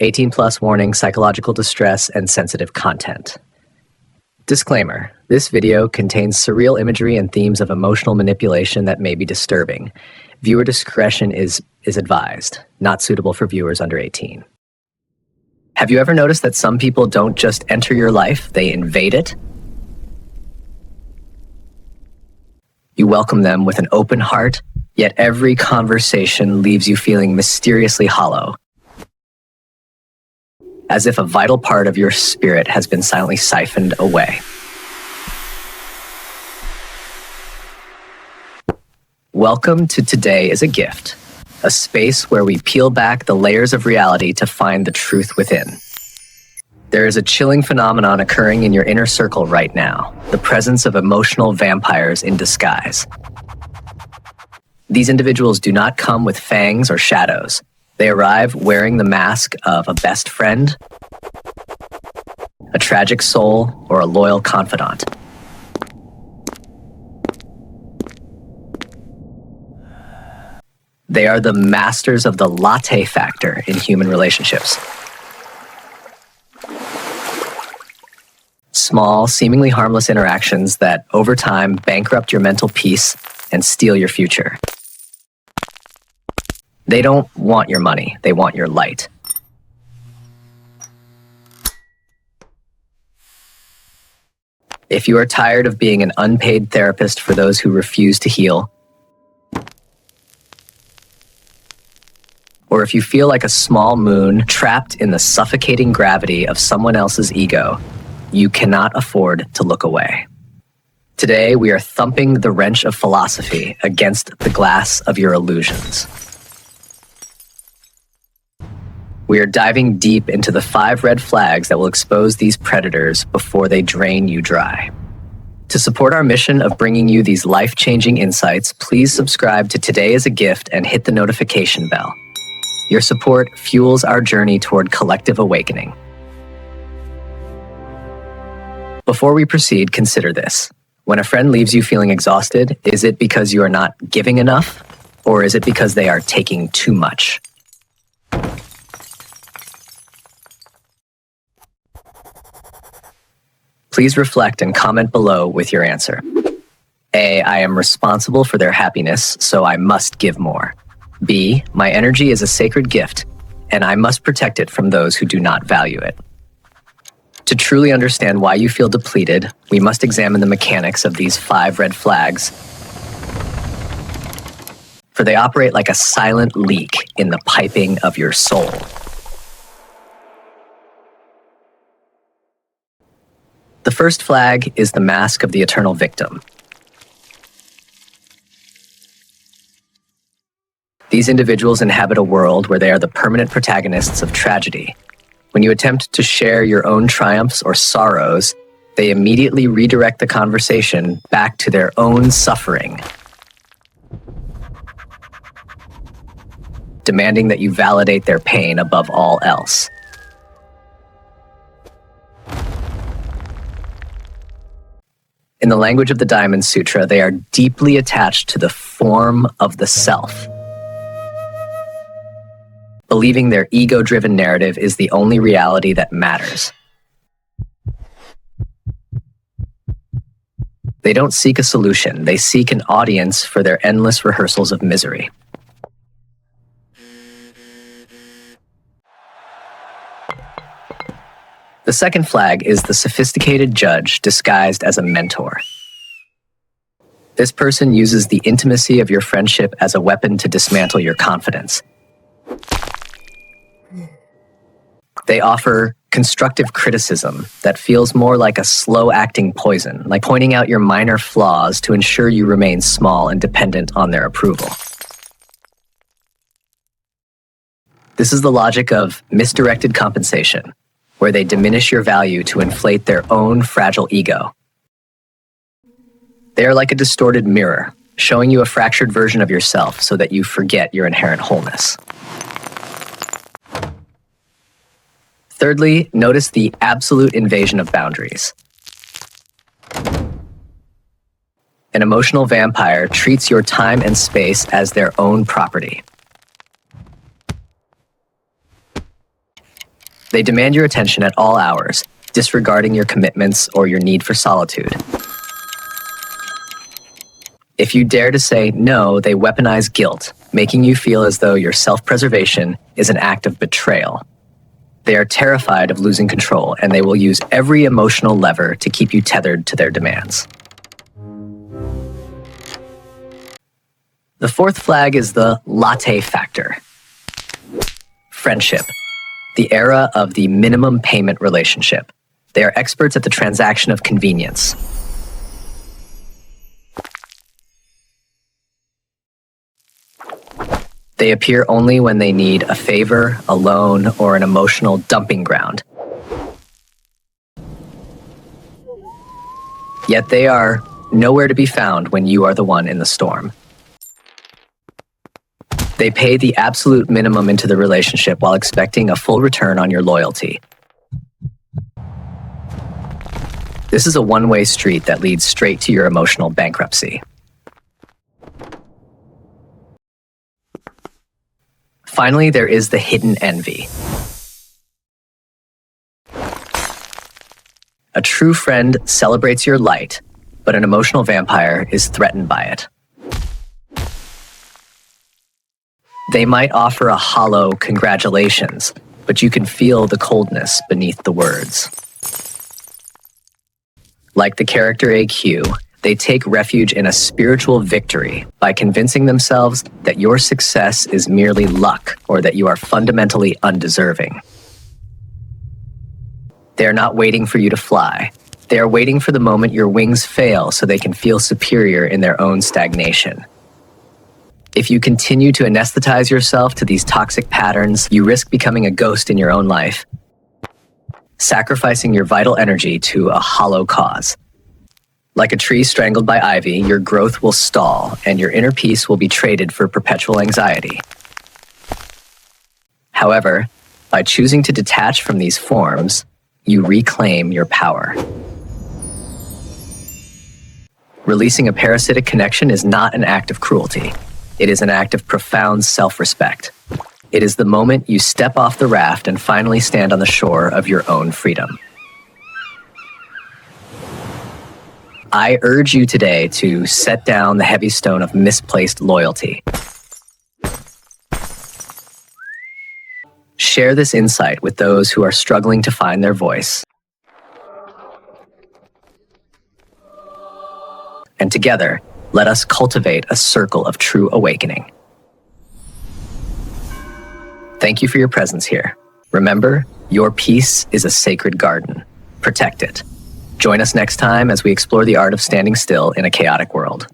18 plus warning, psychological distress, and sensitive content. Disclaimer: this video contains surreal imagery and themes of emotional manipulation that may be disturbing. Viewer discretion is advised, not suitable for viewers under 18. Have you ever noticed that some people don't just enter your life, they invade it? You welcome them with an open heart, yet every conversation leaves you feeling mysteriously hollow, as if a vital part of your spirit has been silently siphoned away. Welcome to Today is a Gift, a space where we peel back the layers of reality to find the truth within. There is a chilling phenomenon occurring in your inner circle right now, the presence of emotional vampires in disguise. These individuals do not come with fangs or shadows. They arrive wearing the mask of a best friend, a tragic soul, or a loyal confidant. They are the masters of the Latte Factor in human relationships. Small, seemingly harmless interactions that, over time, bankrupt your mental peace and steal your future. They don't want your money, they want your light. If you are tired of being an unpaid therapist for those who refuse to heal, or if you feel like a small moon trapped in the suffocating gravity of someone else's ego, you cannot afford to look away. Today, we are thumping the wrench of philosophy against the glass of your illusions. We are diving deep into the 5 red flags that will expose these predators before they drain you dry. To support our mission of bringing you these life-changing insights, please subscribe to Today is a Gift and hit the notification bell. Your support fuels our journey toward collective awakening. Before we proceed, consider this. When a friend leaves you feeling exhausted, is it because you are not giving enough, or is it because they are taking too much? Please reflect and comment below with your answer. A, I am responsible for their happiness, so I must give more. B, my energy is a sacred gift, and I must protect it from those who do not value it. To truly understand why you feel depleted, we must examine the mechanics of these 5 red flags, for they operate like a silent leak in the piping of your soul. The first flag is the mask of the eternal victim. These individuals inhabit a world where they are the permanent protagonists of tragedy. When you attempt to share your own triumphs or sorrows, they immediately redirect the conversation back to their own suffering, demanding that you validate their pain above all else. In the language of the Diamond Sutra, they are deeply attached to the form of the self, believing their ego-driven narrative is the only reality that matters. They don't seek a solution, they seek an audience for their endless rehearsals of misery. The second flag is the sophisticated judge disguised as a mentor. This person uses the intimacy of your friendship as a weapon to dismantle your confidence. They offer constructive criticism that feels more like a slow-acting poison, like pointing out your minor flaws to ensure you remain small and dependent on their approval. This is the logic of misdirected compensation, where they diminish your value to inflate their own fragile ego. They are like a distorted mirror, showing you a fractured version of yourself so that you forget your inherent wholeness. Thirdly, notice the absolute invasion of boundaries. An emotional vampire treats your time and space as their own property. They demand your attention at all hours, disregarding your commitments or your need for solitude. If you dare to say no, they weaponize guilt, making you feel as though your self-preservation is an act of betrayal. They are terrified of losing control, and they will use every emotional lever to keep you tethered to their demands. The fourth flag is the Latte Factor. Friendship, the era of the minimum payment relationship. They are experts at the transaction of convenience. They appear only when they need a favor, a loan, or an emotional dumping ground. Yet they are nowhere to be found when you are the one in the storm. They pay the absolute minimum into the relationship while expecting a full return on your loyalty. This is a one-way street that leads straight to your emotional bankruptcy. Finally, there is the hidden envy. A true friend celebrates your light, but an emotional vampire is threatened by it. They might offer a hollow congratulations, but you can feel the coldness beneath the words. Like the character AQ, they take refuge in a spiritual victory by convincing themselves that your success is merely luck or that you are fundamentally undeserving. They are not waiting for you to fly. They are waiting for the moment your wings fail so they can feel superior in their own stagnation. If you continue to anesthetize yourself to these toxic patterns, you risk becoming a ghost in your own life, sacrificing your vital energy to a hollow cause. Like a tree strangled by ivy, your growth will stall, and your inner peace will be traded for perpetual anxiety. However, by choosing to detach from these forms, you reclaim your power. Releasing a parasitic connection is not an act of cruelty. It is an act of profound self-respect. It is the moment you step off the raft and finally stand on the shore of your own freedom. I urge you today to set down the heavy stone of misplaced loyalty. Share this insight with those who are struggling to find their voice. And together, let us cultivate a circle of true awakening. Thank you for your presence here. Remember, your peace is a sacred garden. Protect it. Join us next time as we explore the art of standing still in a chaotic world.